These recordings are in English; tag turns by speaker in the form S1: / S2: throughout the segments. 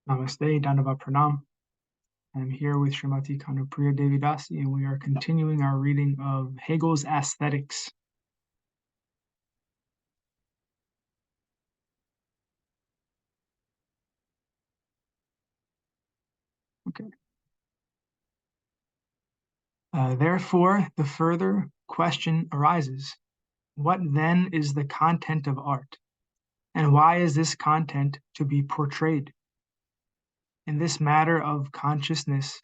S1: Namaste, Dandava Pranam. I'm here with Srimati Kanupriya Devidasi, and we are continuing our reading of Hegel's Aesthetics. Okay. Therefore, the further question arises, what then is the content of art? And why is this content to be portrayed? In this matter of consciousness,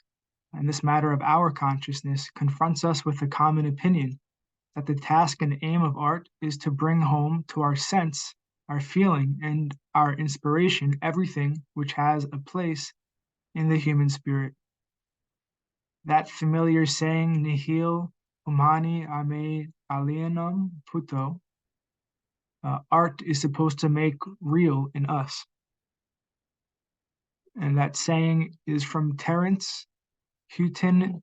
S1: and this matter of our consciousness confronts us with a common opinion that the task and aim of art is to bring home to our sense, our feeling, and our inspiration everything which has a place in the human spirit. That familiar saying, nihil humani a me alienum puto, art is supposed to make real in us. And that saying is from Terence Hutin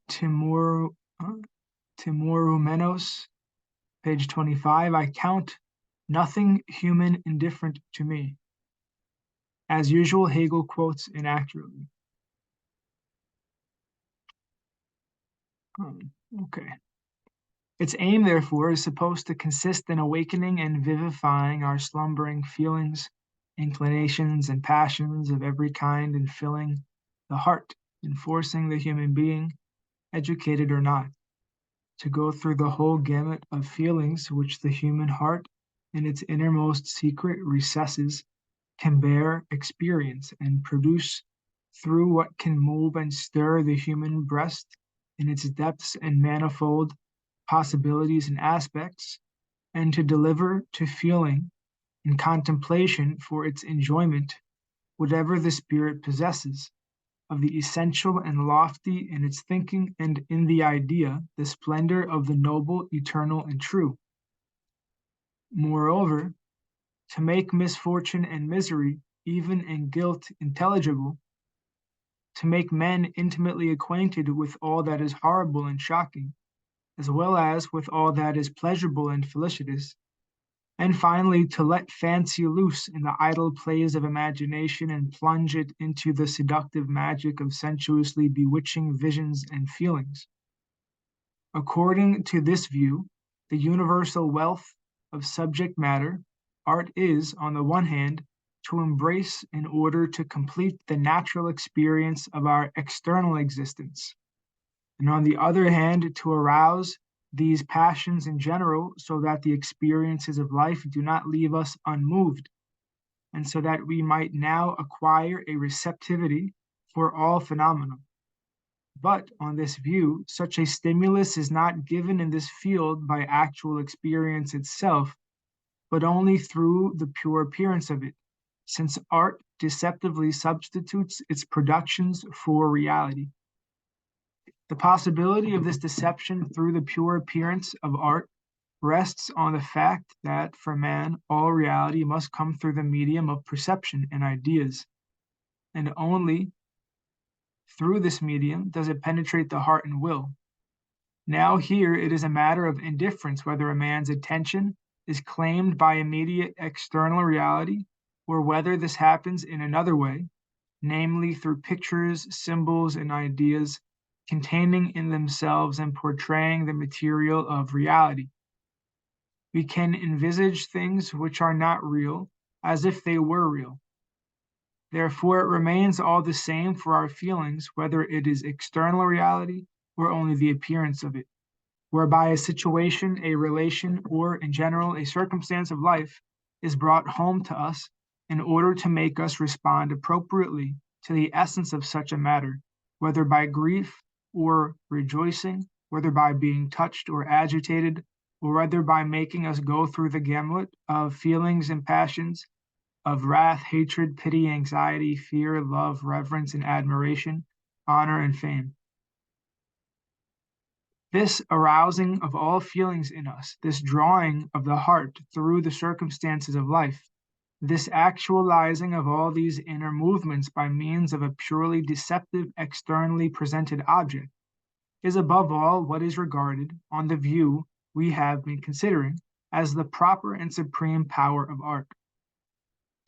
S1: Timorumenos, page 25. I count nothing human indifferent to me. As usual, Hegel quotes inaccurately. Okay. Its aim, therefore, is supposed to consist in awakening and vivifying our slumbering feelings, inclinations, and passions of every kind, and filling the heart, and forcing the human being, educated or not, to go through the whole gamut of feelings which the human heart, in its innermost secret recesses, can bear, experience, and produce through what can move and stir the human breast in its depths and manifold possibilities and aspects, and to deliver to feeling and contemplation for its enjoyment whatever the spirit possesses of the essential and lofty in its thinking, and in the idea the splendor of the noble, eternal, and true. Moreover, to make misfortune and misery, even and guilt intelligible, to make men intimately acquainted with all that is horrible and shocking, as well as with all that is pleasurable and felicitous, and finally to let fancy loose in the idle plays of imagination and plunge it into the seductive magic of sensuously bewitching visions and feelings. According to this view, the universal wealth of subject matter, art is, on the one hand, to embrace in order to complete the natural experience of our external existence, and on the other hand, to arouse these passions in general so that the experiences of life do not leave us unmoved, and so that we might now acquire a receptivity for all phenomena. But on this view, such a stimulus is not given in this field by actual experience itself, but only through the pure appearance of it, since art deceptively substitutes its productions for reality. The possibility of this deception through the pure appearance of art rests on the fact that for man all reality must come through the medium of perception and ideas, and only through this medium does it penetrate the heart and will. Now here it is a matter of indifference whether a man's attention is claimed by immediate external reality, or whether this happens in another way, namely through pictures, symbols, and ideas containing in themselves and portraying the material of reality. We can envisage things which are not real as if they were real. Therefore, it remains all the same for our feelings whether it is external reality or only the appearance of it, whereby a situation, a relation, or in general a circumstance of life is brought home to us in order to make us respond appropriately to the essence of such a matter, whether by grief or rejoicing, whether by being touched or agitated, or whether by making us go through the gamut of feelings and passions of wrath, hatred, pity, anxiety, fear, love, reverence, and admiration, honor, and fame. This arousing of all feelings in us, this drawing of the heart through the circumstances of life, this actualizing of all these inner movements by means of a purely deceptive, externally presented object, is above all what is regarded, on the view we have been considering, as the proper and supreme power of art.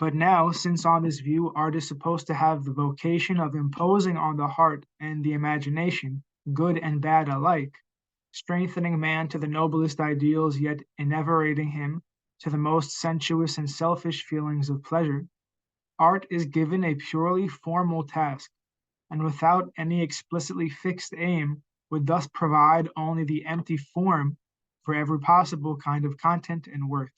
S1: But now, since on this view art is supposed to have the vocation of imposing on the heart and the imagination, good and bad alike, strengthening man to the noblest ideals, yet enervating him to the most sensuous and selfish feelings of pleasure, art is given a purely formal task, and without any explicitly fixed aim, would thus provide only the empty form for every possible kind of content and worth.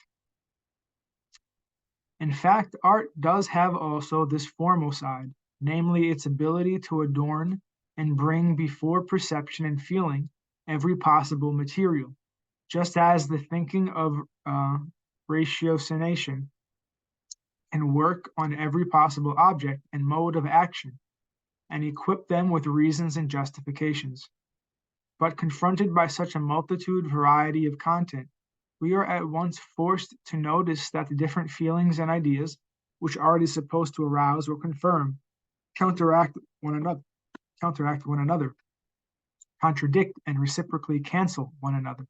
S1: In fact, art does have also this formal side, namely its ability to adorn and bring before perception and feeling every possible material, just as the thinking of ratiocination can work on every possible object and mode of action, and equip them with reasons and justifications. But confronted by such a multitude variety of content, we are at once forced to notice that the different feelings and ideas which art is supposed to arouse or confirm counteract one another, contradict and reciprocally cancel one another.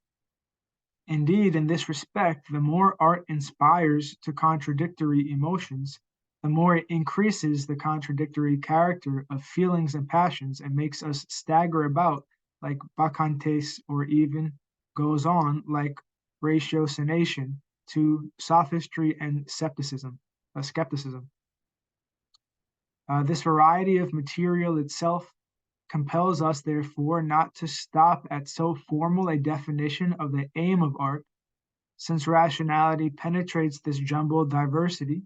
S1: Indeed, in this respect, the more art inspires to contradictory emotions, the more it increases the contradictory character of feelings and passions and makes us stagger about like bacchantes, or even goes on like ratiocination to sophistry and skepticism. This variety of material itself compels us, therefore, not to stop at so formal a definition of the aim of art, since rationality penetrates this jumbled diversity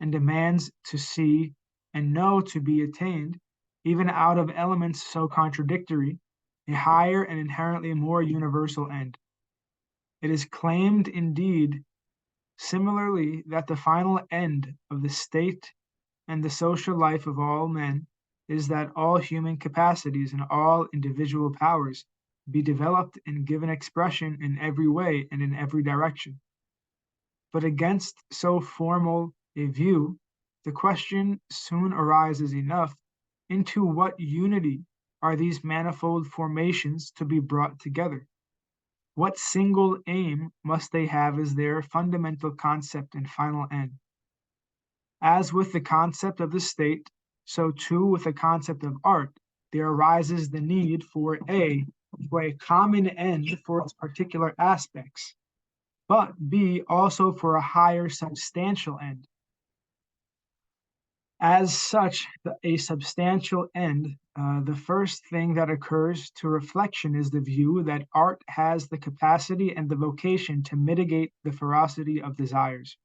S1: and demands to see and know to be attained, even out of elements so contradictory, a higher and inherently more universal end. It is claimed, indeed, similarly, that the final end of the state and the social life of all men is that all human capacities and all individual powers be developed and given expression in every way and in every direction. But against so formal a view, the question soon arises enough: into what unity are these manifold formations to be brought together? What single aim must they have as their fundamental concept and final end? As with the concept of the state, so too with the concept of art, there arises the need for a common end for its particular aspects, but B, also for a higher substantial end. As such, a substantial end, the first thing that occurs to reflection is the view that art has the capacity and the vocation to mitigate the ferocity of desires.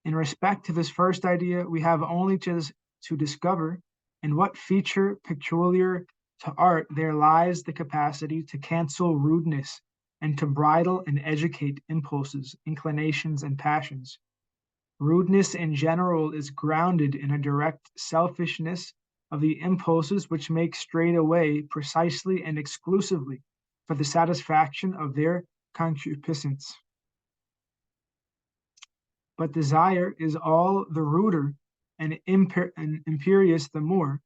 S1: In respect to this first idea, we have only to discover in what feature peculiar to art there lies the capacity to cancel rudeness and to bridle and educate impulses, inclinations, and passions. Rudeness in general is grounded in a direct selfishness of the impulses which make straight away precisely and exclusively for the satisfaction of their concupiscence. But desire is all the ruder and imperious the more,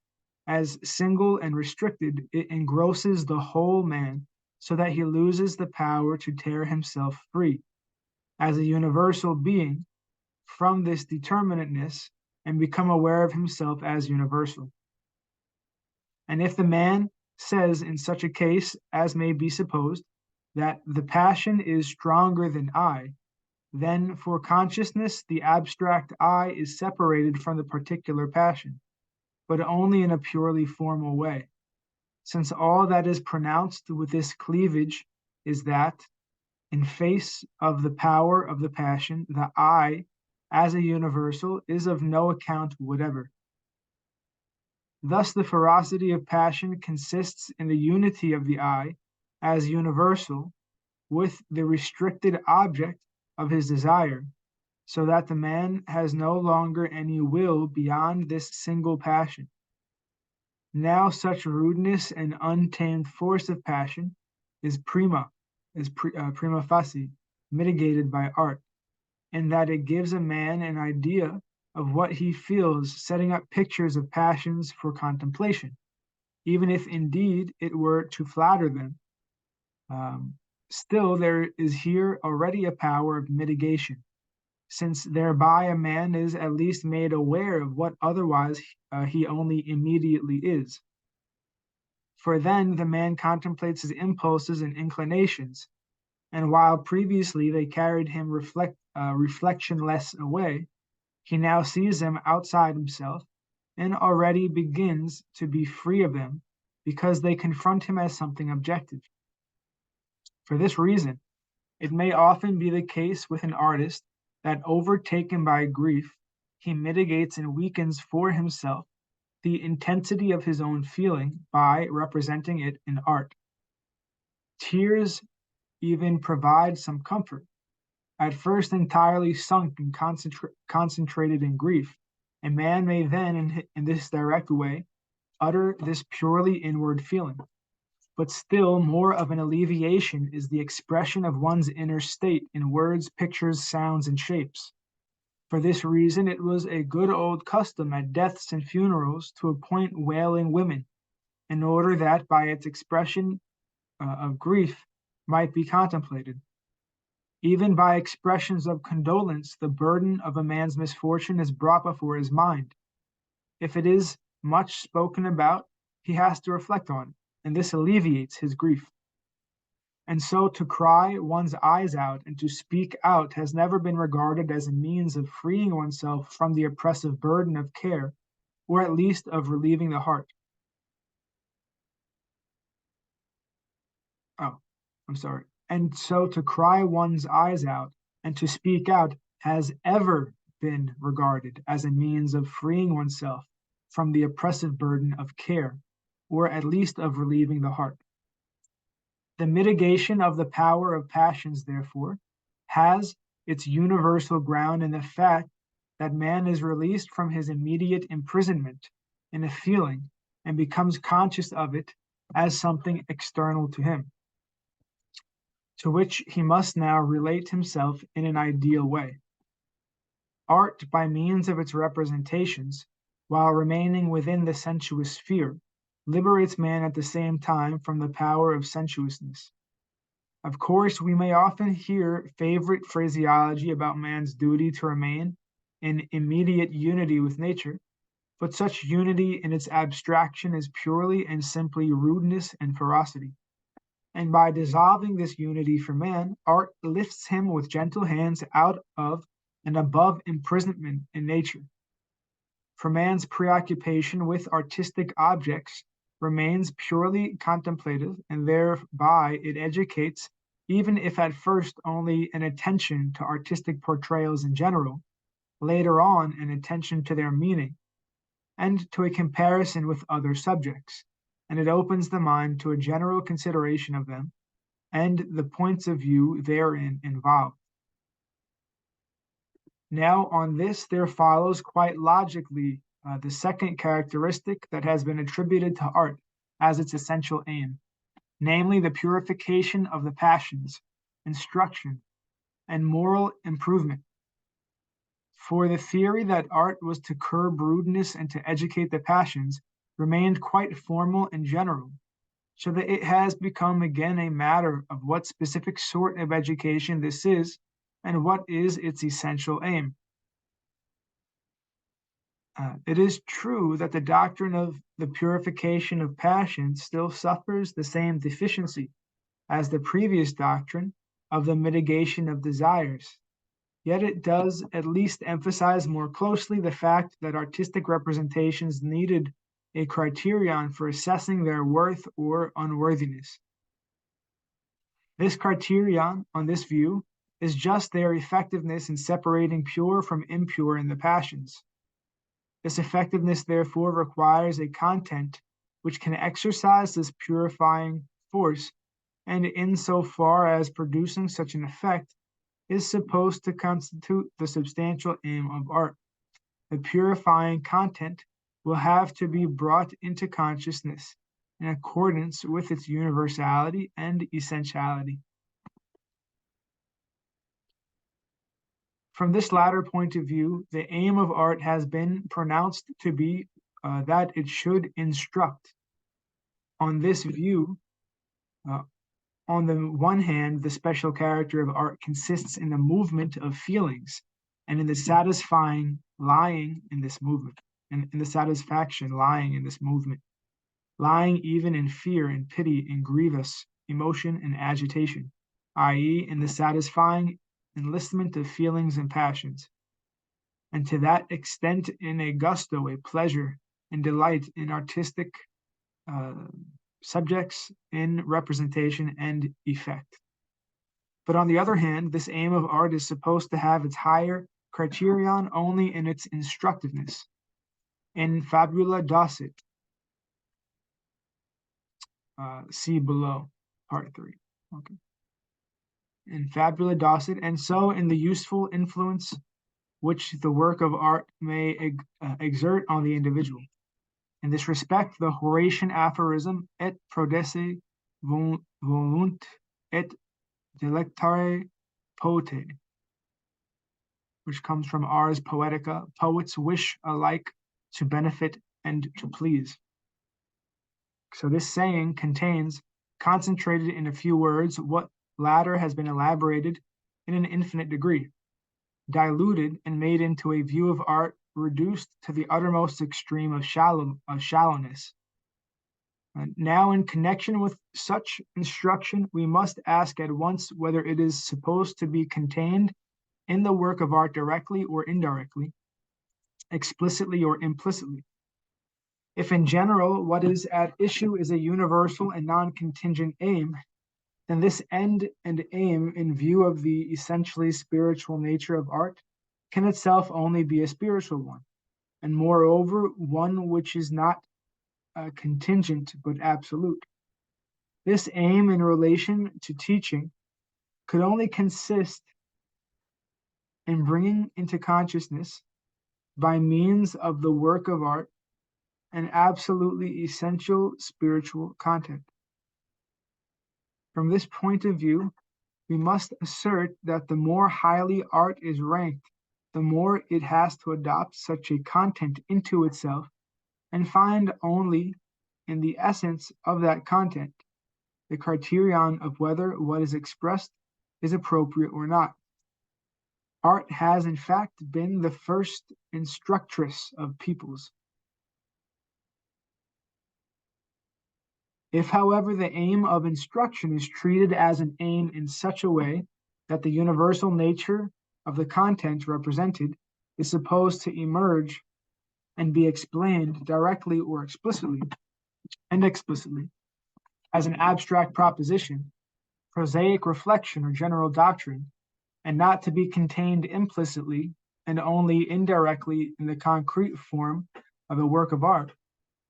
S1: as single and restricted, it engrosses the whole man, so that he loses the power to tear himself free, as a universal being, from this determinateness, and become aware of himself as universal. And if the man says in such a case, as may be supposed, that the passion is stronger than I, then for consciousness the abstract I is separated from the particular passion, but only in a purely formal way, since all that is pronounced with this cleavage is that, in face of the power of the passion, the I, as a universal, is of no account whatever. Thus the ferocity of passion consists in the unity of the I, as universal, with the restricted object of his desire, so that the man has no longer any will beyond this single passion. Now such rudeness and untamed force of passion is prima facie mitigated by art, in that it gives a man an idea of what he feels, setting up pictures of passions for contemplation, even if indeed it were to flatter them. Still, there is here already a power of mitigation, since thereby a man is at least made aware of what otherwise he only immediately is. For then the man contemplates his impulses and inclinations, and while previously they carried him reflectionless away, he now sees them outside himself and already begins to be free of them because they confront him as something objective. For this reason, it may often be the case with an artist that, overtaken by grief, he mitigates and weakens for himself the intensity of his own feeling by representing it in art. Tears even provide some comfort. At first entirely sunk and concentrated in grief, a man may then, in this direct way, utter this purely inward feeling. But still more of an alleviation is the expression of one's inner state in words, pictures, sounds, and shapes. For this reason, it was a good old custom at deaths and funerals to appoint wailing women, in order that by its expression of grief might be contemplated. Even by expressions of condolence, the burden of a man's misfortune is brought before his mind. If it is much spoken about, he has to reflect on it, and this alleviates his grief. And so to cry one's eyes out and to speak out has never been regarded as a means of freeing oneself from the oppressive burden of care, or at least of relieving the heart. Oh, I'm sorry. And so to cry one's eyes out and to speak out has ever been regarded as a means of freeing oneself from the oppressive burden of care, or at least of relieving the heart. The mitigation of the power of passions, therefore, has its universal ground in the fact that man is released from his immediate imprisonment in a feeling and becomes conscious of it as something external to him, to which he must now relate himself in an ideal way. Art, by means of its representations, while remaining within the sensuous sphere, liberates man at the same time from the power of sensuousness. Of course, we may often hear favorite phraseology about man's duty to remain in immediate unity with nature, but such unity in its abstraction is purely and simply rudeness and ferocity. And by dissolving this unity for man, art lifts him with gentle hands out of and above imprisonment in nature. For man's preoccupation with artistic objects remains purely contemplative, and thereby it educates, even if at first only an attention to artistic portrayals in general, later on an attention to their meaning, and to a comparison with other subjects, and it opens the mind to a general consideration of them and the points of view therein involved. Now, on this, there follows quite logically the second characteristic that has been attributed to art as its essential aim, namely the purification of the passions, instruction, and moral improvement. For the theory that art was to curb rudeness and to educate the passions remained quite formal and general, so that it has become again a matter of what specific sort of education this is and what is its essential aim. It is true that the doctrine of the purification of passion still suffers the same deficiency as the previous doctrine of the mitigation of desires. Yet it does at least emphasize more closely the fact that artistic representations needed a criterion for assessing their worth or unworthiness. This criterion, on this view, is just their effectiveness in separating pure from impure in the passions. This effectiveness, therefore, requires a content which can exercise this purifying force, and insofar as producing such an effect, is supposed to constitute the substantial aim of art. The purifying content will have to be brought into consciousness in accordance with its universality and essentiality. From this latter point of view, the aim of art has been pronounced to be that it should instruct. On this view, on the one hand, the special character of art consists in the movement of feelings, and in the satisfying lying in this movement, and in the satisfaction lying in this movement, lying even in fear and pity and grievous emotion and agitation, i.e., in the satisfying enlistment of feelings and passions, and to that extent in a gusto, a pleasure, and delight in artistic uh, subjects, in representation and effect. But on the other hand, this aim of art is supposed to have its higher criterion only in its instructiveness. In fabula docet, see below, part 3. Okay. In fabula docet, and so in the useful influence which the work of art may exert on the individual. In this respect, the Horatian aphorism, et prodesse volunt et delectare pote, which comes from Ars Poetica, poets wish alike to benefit and to please. So this saying contains, concentrated in a few words, what latter has been elaborated in an infinite degree, diluted and made into a view of art reduced to the uttermost extreme of shallowness. Now, in connection with such instruction, we must ask at once whether it is supposed to be contained in the work of art directly or indirectly, explicitly or implicitly. If in general what is at issue is a universal and non-contingent aim, then this end and aim in view of the essentially spiritual nature of art can itself only be a spiritual one, and moreover one which is not contingent but absolute. This aim in relation to teaching could only consist in bringing into consciousness, by means of the work of art, an absolutely essential spiritual content. From this point of view, we must assert that the more highly art is ranked, the more it has to adopt such a content into itself and find only in the essence of that content the criterion of whether what is expressed is appropriate or not. Art has in fact been the first instructress of peoples. If, however, the aim of instruction is treated as an aim in such a way that the universal nature of the content represented is supposed to emerge and be explained directly or explicitly, as an abstract proposition, prosaic reflection, or general doctrine, and not to be contained implicitly and only indirectly in the concrete form of a work of art,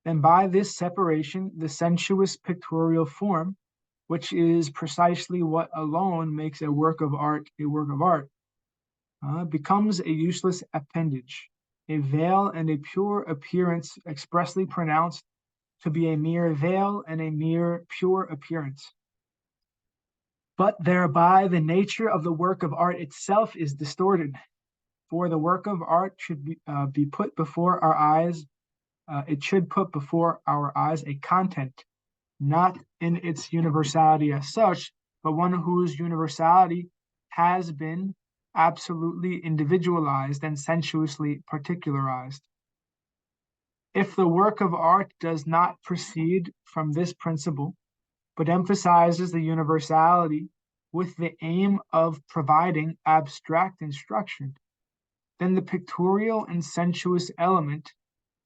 S1: then by this separation, the sensuous pictorial form, which is precisely what alone makes a work of art, becomes a useless appendage, a veil and a pure appearance expressly pronounced to be a mere veil and a mere pure appearance. But thereby the nature of the work of art itself is distorted, for the work of art should be put before our eyes. It should put before our eyes a content, not in its universality as such, but one whose universality has been absolutely individualized and sensuously particularized. If the work of art does not proceed from this principle, but emphasizes the universality with the aim of providing abstract instruction, then the pictorial and sensuous element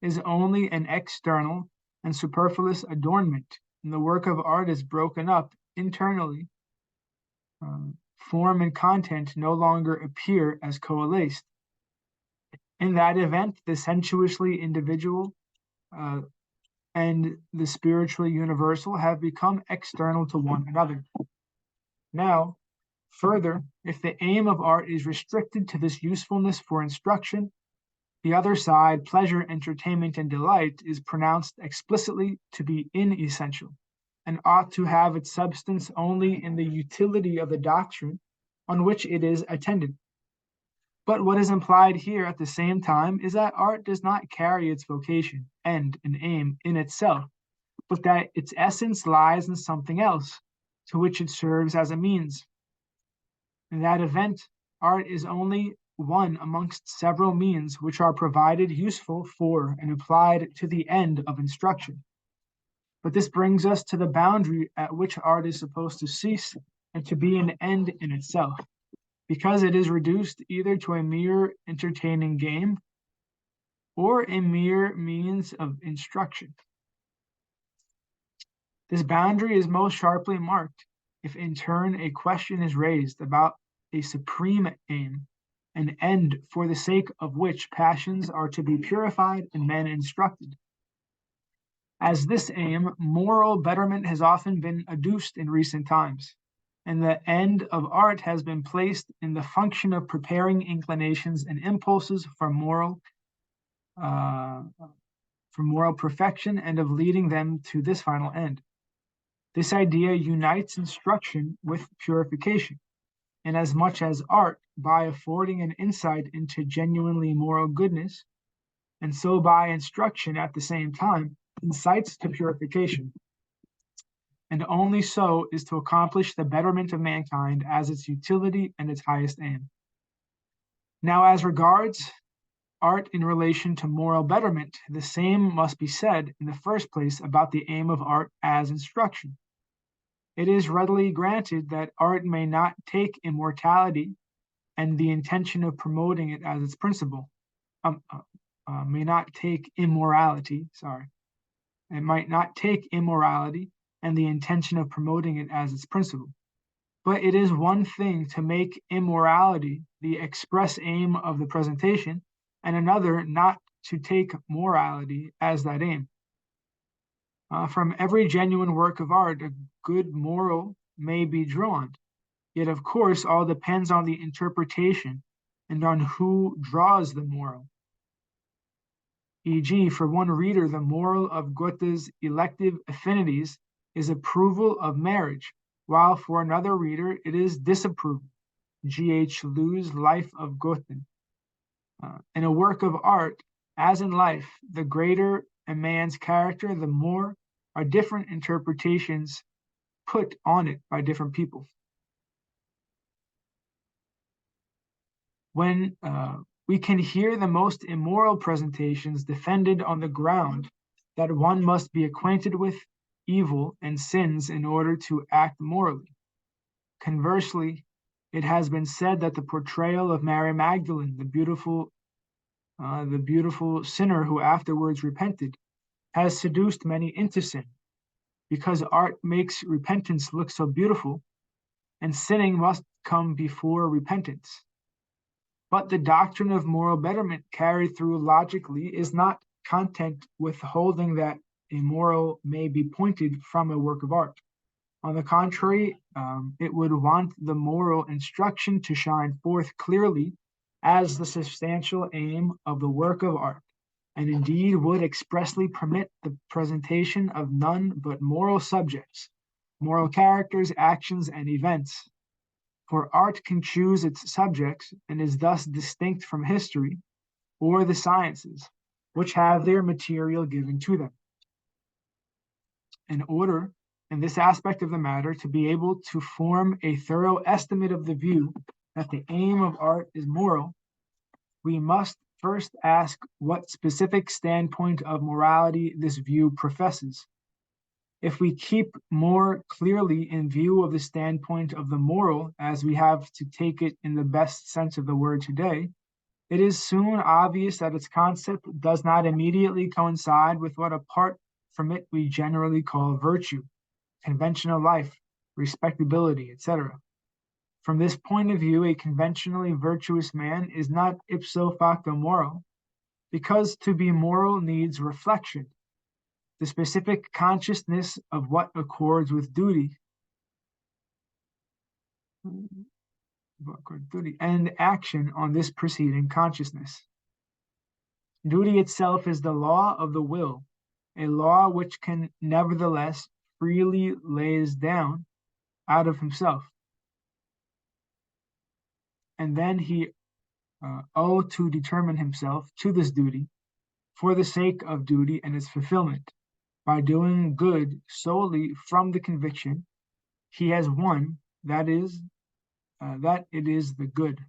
S1: is only an external and superfluous adornment, and the work of art is broken up internally. Form and content no longer appear as coalesced. In that event, the sensuously individual and the spiritually universal have become external to one another. Now, further, if the aim of art is restricted to this usefulness for instruction, the other side, pleasure, entertainment, and delight, is pronounced explicitly to be inessential, and ought to have its substance only in the utility of the doctrine on which it is attended. But what is implied here at the same time is that art does not carry its vocation, end, and aim in itself, but that its essence lies in something else, to which it serves as a means. In that event, art is only one amongst several means which are provided useful for and applied to the end of instruction. But this brings us to the boundary at which art is supposed to cease and to be an end in itself, because it is reduced either to a mere entertaining game or a mere means of instruction. This boundary is most sharply marked if in turn a question is raised about a supreme aim, an end for the sake of which passions are to be purified and men instructed. As this aim, moral betterment has often been adduced in recent times, and the end of art has been placed in the function of preparing inclinations and impulses for moral perfection and of leading them to this final end. This idea unites instruction with purification, inasmuch as art, by affording an insight into genuinely moral goodness, and so by instruction at the same time, incites to purification, and only so is to accomplish the betterment of mankind as its utility and its highest aim. Now, as regards art in relation to moral betterment, the same must be said in the first place about the aim of art as instruction. It is readily granted that art may not take immortality and the intention of promoting it as its principle. May not take immorality, It might not take immorality and the intention of promoting it as its principle. But it is one thing to make immorality the express aim of the presentation, and another not to take morality as that aim. From every genuine work of art, a good moral may be drawn. Yet, of course, all depends on the interpretation and on who draws the moral. E.g., for one reader, the moral of Goethe's elective affinities is approval of marriage, while for another reader it is disapproval. G.H. Lewes' Life of Goethe. In a work of art, as in life, the greater a man's character, the more are different interpretations put on it by different people. When we can hear the most immoral presentations defended on the ground that one must be acquainted with evil and sins in order to act morally. Conversely, it has been said that the portrayal of Mary Magdalene, the beautiful sinner who afterwards repented, has seduced many into sin, because art makes repentance look so beautiful, and sinning must come before repentance. But the doctrine of moral betterment carried through logically is not content with holding that a moral may be pointed from a work of art. On the contrary, it would want the moral instruction to shine forth clearly as the substantial aim of the work of art, and indeed would expressly permit the presentation of none but moral subjects, moral characters, actions, and events. For art can choose its subjects and is thus distinct from history or the sciences, which have their material given to them. In order, in this aspect of the matter, to be able to form a thorough estimate of the view that the aim of art is moral, we must first ask what specific standpoint of morality this view professes. If we keep more clearly in view of the standpoint of the moral, as we have to take it in the best sense of the word today, it is soon obvious that its concept does not immediately coincide with what apart from it we generally call virtue, conventional life, respectability, etc. From this point of view, a conventionally virtuous man is not ipso facto moral, because to be moral needs reflection, the specific consciousness of what accords with duty, and action on this preceding consciousness. Duty itself is the law of the will, a law which can nevertheless freely lays down out of himself. And then he ought to determine himself to this duty for the sake of duty and its fulfillment. By doing good solely from the conviction he has won, that it is the good.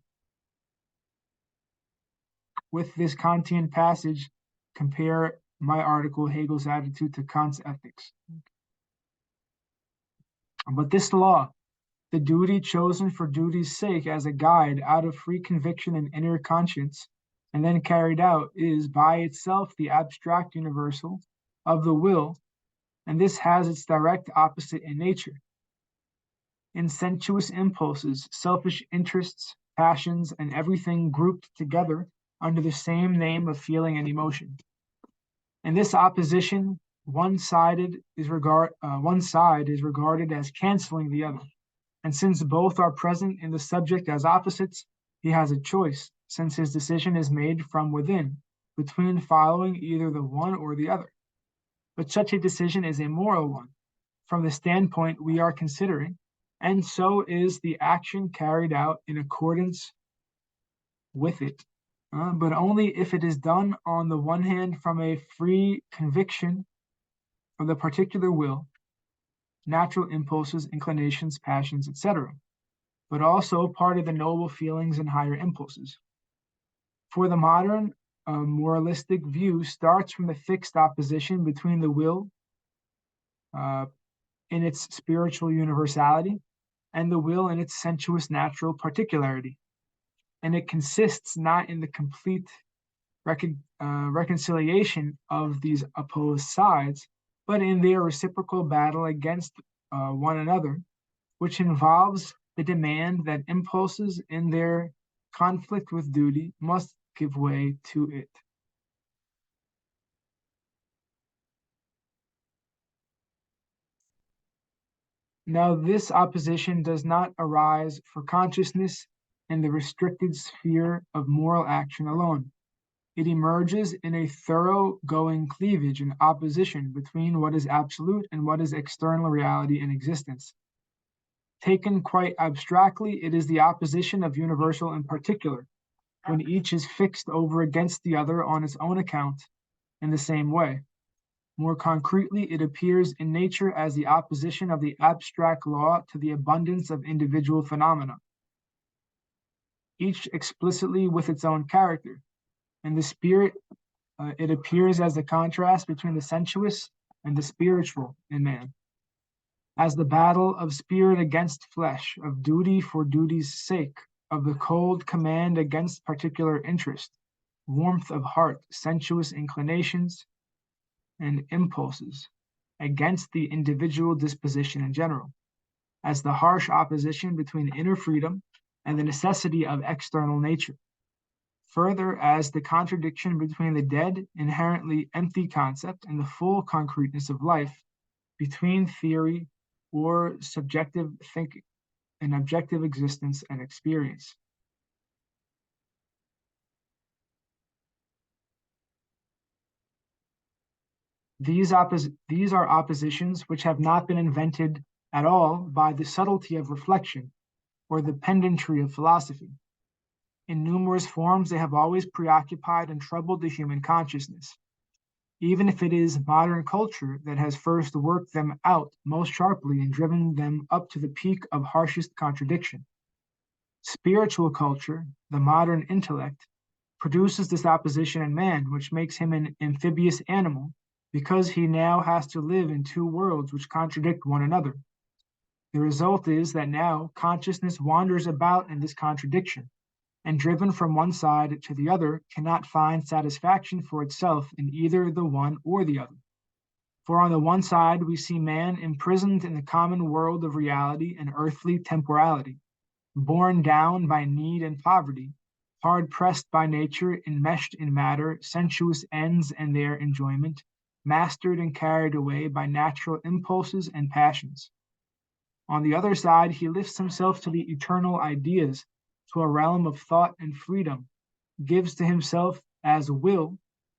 S1: with this Kantian passage, compare my article, Hegel's Attitude to Kant's Ethics. But this law, the duty chosen for duty's sake as a guide out of free conviction and inner conscience, and then carried out, is by itself the abstract universal of the will, and this has its direct opposite in nature. In sensuous impulses, selfish interests, passions, and everything grouped together under the same name of feeling and emotion. In this opposition, one side is regarded as canceling the other. And since both are present in the subject as opposites, he has a choice, since his decision is made from within, between following either the one or the other. But such a decision is a moral one, from the standpoint we are considering, and so is the action carried out in accordance with it, but only if it is done on the one hand from a free conviction of the particular will, natural impulses, inclinations, passions, etc., but also part of the noble feelings and higher impulses. For the modern moralistic view starts from the fixed opposition between the will in its spiritual universality and the will in its sensuous natural particularity. And it consists not in the complete reconciliation of these opposed sides, but in their reciprocal battle against one another, which involves the demand that impulses in their conflict with duty must give way to it. Now, this opposition does not arise for consciousness in the restricted sphere of moral action alone. It emerges in a thorough-going cleavage and opposition between what is absolute and what is external reality and existence. Taken quite abstractly, it is the opposition of universal and particular, when each is fixed over against the other on its own account in the same way. More concretely, it appears in nature as the opposition of the abstract law to the abundance of individual phenomena, each explicitly with its own character. In the spirit, it appears as the contrast between the sensuous and the spiritual in man, as the battle of spirit against flesh, of duty for duty's sake, of the cold command against particular interest, warmth of heart, sensuous inclinations, and impulses against the individual disposition in general, as the harsh opposition between inner freedom and the necessity of external nature. Further, as the contradiction between the dead, inherently empty concept and the full concreteness of life, between theory or subjective thinking and objective existence and experience. These are oppositions which have not been invented at all by the subtlety of reflection or the pedantry of philosophy. In numerous forms, they have always preoccupied and troubled the human consciousness, even if it is modern culture that has first worked them out most sharply and driven them up to the peak of harshest contradiction. Spiritual culture, the modern intellect, produces this opposition in man, which makes him an amphibious animal, because he now has to live in two worlds which contradict one another. The result is that now consciousness wanders about in this contradiction, and driven from one side to the other, cannot find satisfaction for itself in either the one or the other. For on the one side, we see man imprisoned in the common world of reality and earthly temporality, borne down by need and poverty, hard pressed by nature, enmeshed in matter, sensuous ends and their enjoyment, mastered and carried away by natural impulses and passions. On the other side, he lifts himself to the eternal ideas, to a realm of thought and freedom, gives to himself as will,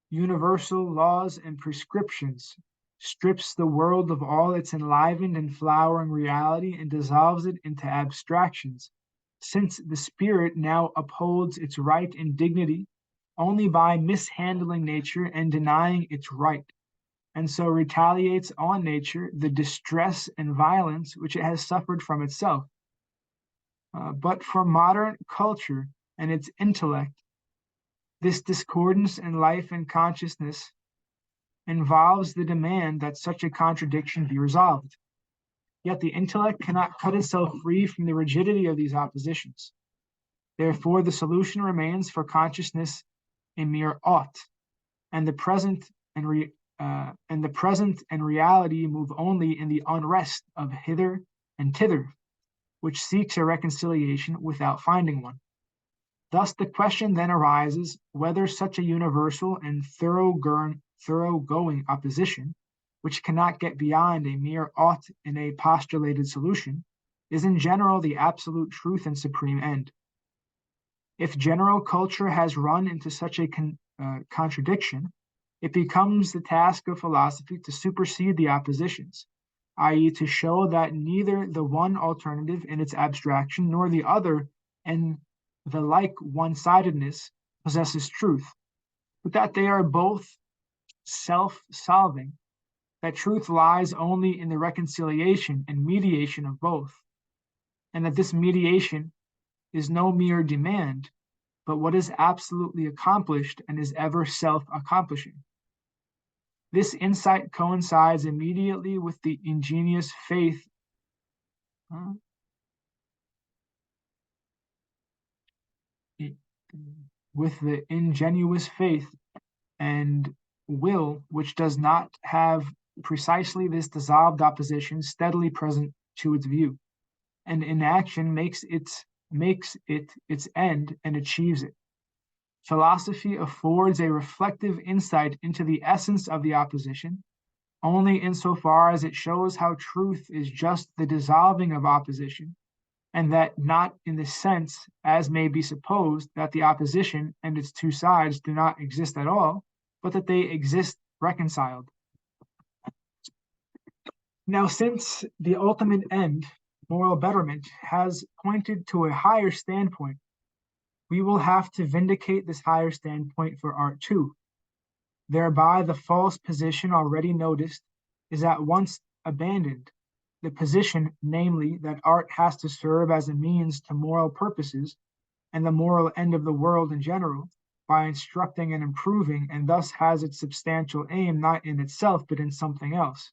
S1: universal laws and prescriptions, strips the world of all its enlivened and flowering reality and dissolves it into abstractions, since the spirit now upholds its right and dignity only by mishandling nature and denying its right, and so retaliates on nature the distress and violence which it has suffered from itself. But for modern culture and its intellect, This discordance in life and consciousness involves the demand that such a contradiction be resolved. Yet the intellect cannot cut itself free from the rigidity of these oppositions. Therefore, the solution remains for consciousness a mere ought, and the present and reality move only in the unrest of hither and thither, which seeks a reconciliation without finding one. Thus, the question then arises whether such a universal and thoroughgoing opposition, which cannot get beyond a mere ought in a postulated solution, is in general the absolute truth and supreme end. If general culture has run into such a contradiction, it becomes the task of philosophy to supersede the oppositions, i.e., to show that neither the one alternative in its abstraction nor the other and the like one-sidedness possesses truth, but that they are both self-solving, that truth lies only in the reconciliation and mediation of both, and that this mediation is no mere demand, but what is absolutely accomplished and is ever self-accomplishing. This insight coincides immediately with the ingenious faith and will which does not have precisely this dissolved opposition steadily present to its view, and in action makes it its end and achieves it. Philosophy affords a reflective insight into the essence of the opposition, only insofar as it shows how truth is just the dissolving of opposition, and that not in the sense, as may be supposed, that the opposition and its two sides do not exist at all, but that they exist reconciled. Now, since the ultimate end, moral betterment, has pointed to a higher standpoint, we will have to vindicate this higher standpoint for art too. Thereby, the false position already noticed is at once abandoned. The position, namely, that art has to serve as a means to moral purposes and the moral end of the world in general, by instructing and improving, and thus has its substantial aim not in itself but in something else.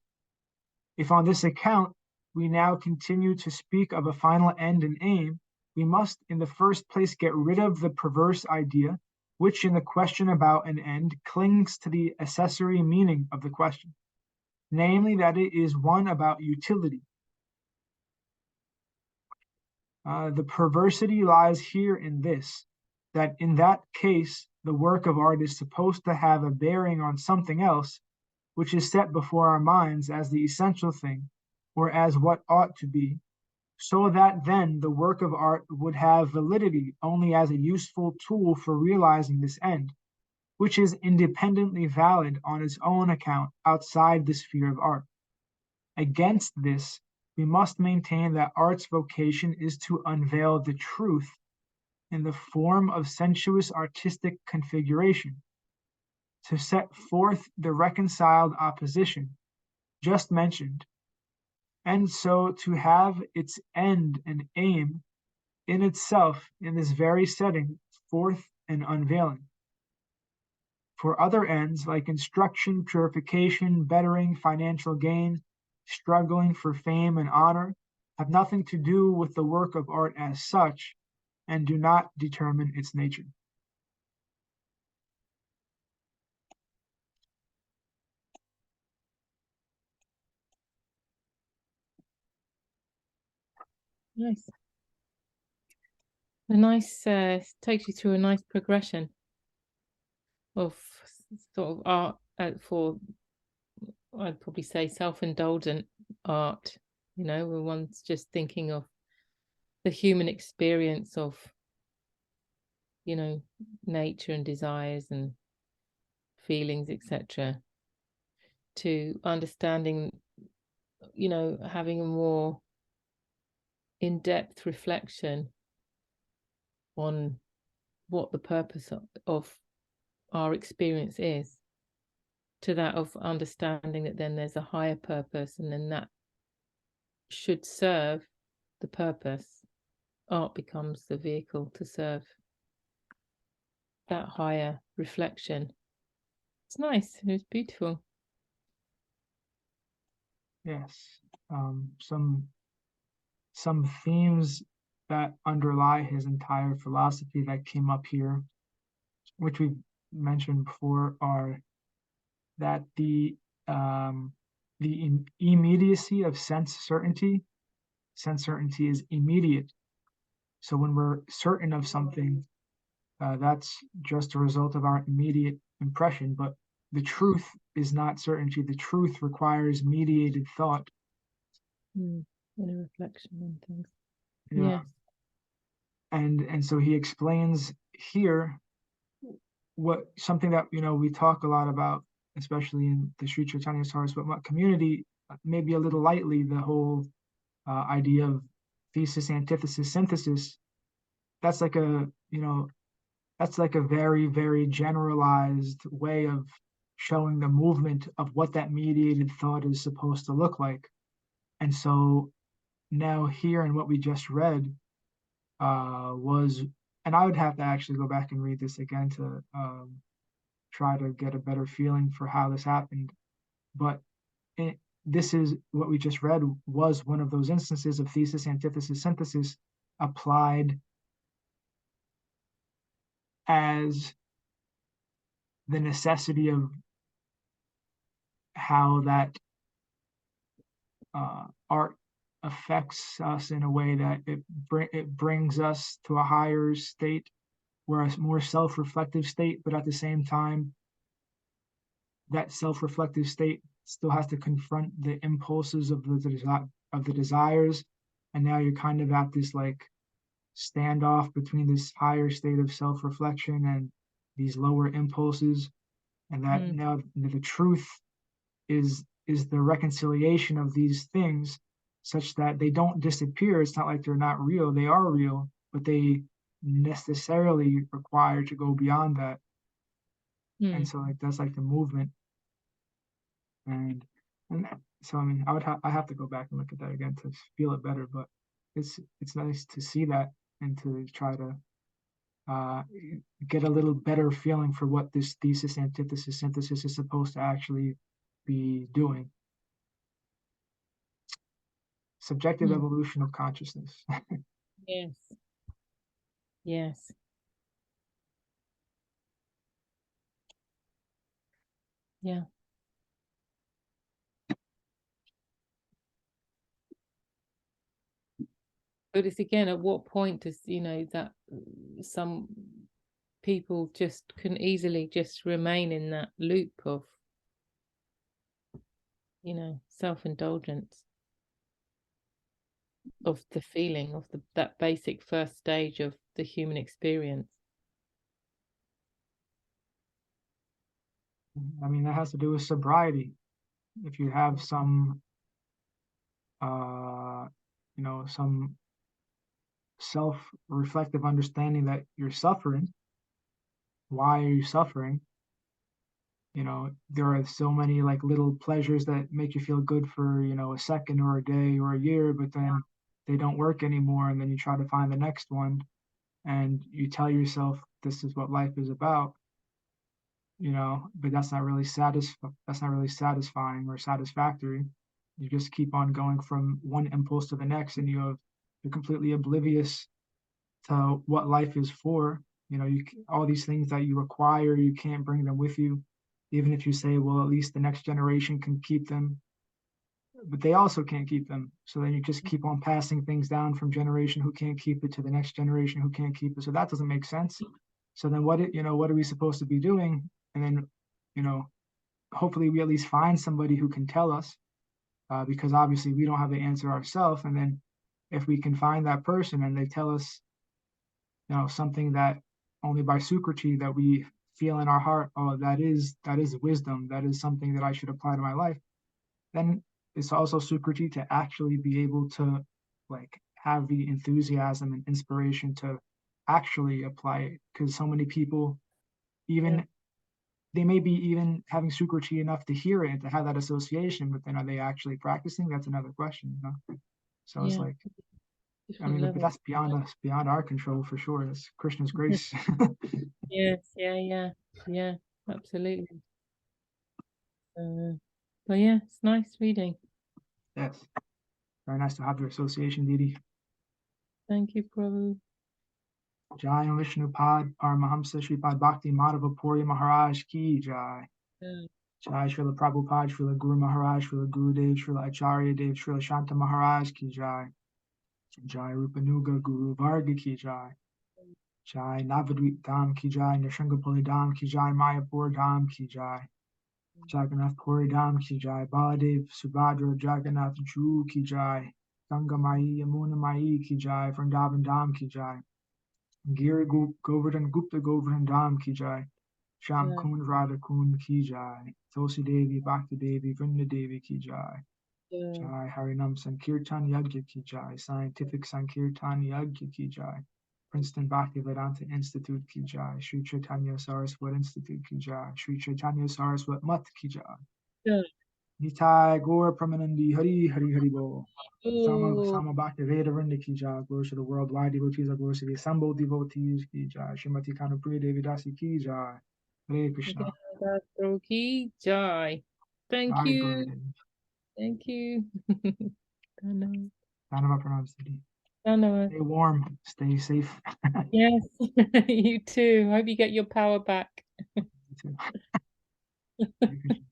S1: If on this account we now continue to speak of a final end and aim, we must in the first place get rid of the perverse idea which in the question about an end clings to the accessory meaning of the question, namely that it is one about utility. The perversity lies here in this, that in that case the work of art is supposed to have a bearing on something else, which is set before our minds as the essential thing, or as what ought to be, so that then the work of art would have validity only as a useful tool for realizing this end, which is independently valid on its own account outside the sphere of art. Against this, we must maintain that art's vocation is to unveil the truth in the form of sensuous artistic configuration, to set forth the reconciled opposition just mentioned, and so to have its end and aim in itself in this very setting forth and unveiling. For other ends like instruction, purification, bettering, financial gain, struggling for fame and honor, have nothing to do with the work of art as such, and do not determine its nature.
S2: Nice. A nice takes you through a nice progression of sort of art for, I'd probably say, self-indulgent art. You know, when one's just thinking of the human experience of, you know, nature and desires and feelings, etc., to understanding, you know, having a more in-depth reflection on what the purpose of our experience is, to that of understanding that then there's a higher purpose, and then that should serve the purpose. Art becomes the vehicle to serve that higher reflection. It's nice. It was beautiful.
S1: Yes. Some themes that underlie his entire philosophy that came up here, which we've mentioned before, are that the immediacy of sense certainty is immediate. So when we're certain of something, that's just a result of our immediate impression. But the truth is not certainty. The truth requires mediated thought.
S2: Inner reflection and things.
S1: Yeah.
S2: Yes.
S1: And so he explains here what something that we talk a lot about, especially in the Sri Chaitanya Saraswati, but what community, maybe a little lightly, the whole idea of thesis, antithesis, synthesis. That's like a very, very generalized way of showing the movement of what that mediated thought is supposed to look like. And so now here in what we just read was, and I would have to actually go back and read this again to try to get a better feeling for how this happened. But this is what we just read was one of those instances of thesis, antithesis, synthesis applied as the necessity of how that art affects us in a way that it brings us to a higher state, where a more self-reflective state, but at the same time, that self-reflective state still has to confront the impulses of the desires, and now you're kind of at this like standoff between this higher state of self-reflection and these lower impulses, and that now the truth is the reconciliation of these things such that they don't disappear. It's not like they're not real. They are real, but they necessarily require to go beyond that. And so like that's like the movement. And so I mean I have to go back and look at that again to feel it better, but it's nice to see that and to try to get a little better feeling for what this thesis, antithesis, synthesis is supposed to actually be doing. Subjective evolution of consciousness.
S2: Yes. Yes. Yeah. But it's again, at what point does, that some people just can easily just remain in that loop of, self-indulgence, of the feeling of that basic first stage of the human experience.
S1: I mean, that has to do with sobriety. If you have some, some self-reflective understanding that you're suffering, why are you suffering? There are so many like little pleasures that make you feel good for, a second or a day or a year, but then they don't work anymore. And then you try to find the next one and you tell yourself this is what life is about, but that's not really satisfying or satisfactory. You just keep on going from one impulse to the next and you're completely oblivious to what life is for. All these things that you require, you can't bring them with you, even if you say, well, at least the next generation can keep them, but they also can't keep them. So then you just keep on passing things down from generation who can't keep it to the next generation who can't keep it. So that doesn't make sense. So then what are we supposed to be doing? And then, hopefully we at least find somebody who can tell us, because obviously we don't have the answer ourselves. And then if we can find that person and they tell us, something that only by sukriti that we feel in our heart, oh, that is wisdom, that is something that I should apply to my life, then it's also sukriti to actually be able to like have the enthusiasm and inspiration to actually apply it. Because so many people, even they may be even having sukriti enough to hear it, to have that association, but then are they actually practicing? That's another question. So it's like I
S2: different
S1: mean, but
S2: level.
S1: that's beyond us, beyond our control for sure. That's Krishna's grace.
S2: Yes, yeah, absolutely. But yeah, it's nice reading.
S1: Yes. Very nice to have your association, Didi.
S2: Thank you, Prabhu.
S1: Jai and Vishnu Pad, Paramahamsa Shripad Bhakti Madhava Puri Maharaj Ki Jai.
S2: Yeah,
S1: Jai Srila Prabhupada, Srila Guru Maharaj, Srila Gurudev, Srila Acharya Dev, Srila Shanta Maharaj Ki Jai. Jai Rupanuga Guru Varga Ki Jai. Jai Navadvip Dham Ki Jai, Nishangapali Dham Ki Jai, Mayapur Dham Ki Jai. Jagannath Puri Dham Ki Jai, Baladev Subhadra Jagannath Ju Ki Jai. Ganga Mai Yamuna Mai Ki Jai, Vrindavan Dham Ki Jai. Giri Govardhan Gupta Govardhan Dham Ki Jai. Sham
S2: yeah,
S1: Kund Radha Kund Ki Jai. Tulsi Devi Bhakti Devi Vrinda Devi Ki Jai.
S2: yeah,
S1: Jai Harinam Sankirtan Yagya Ki Jai. Scientific Sankirtan Yagya Ki Jai. Princeton Bhakti Vedanta Institute Ki Jai. Sri Chaitanya Saraswat Institute Ki Jai. Sri Chaitanya Saraswat Mat Ki Jai.
S2: yeah.
S1: Nitai Gaur Pramanandi Hari Hari Hari Bol.
S2: Oh,
S1: Sama Bhakti Veda Vrinda Ki Jai. Glory to the worldwide devotees. Glory to the assembled devotees Ki Jai. Srimati Kanupriya Devi Dasi Ki Jai. Hare Krishna.
S2: Prabhu ki jai. Thank
S1: Jai
S2: you.
S1: Gurudev.
S2: Thank you. Dhana-
S1: Dhanava Pranam Siddhi.
S2: Dhanavat.
S1: Stay warm. Stay safe.
S2: Yes, you too. Hope you get your power back.
S1: You too. Hare Krishna.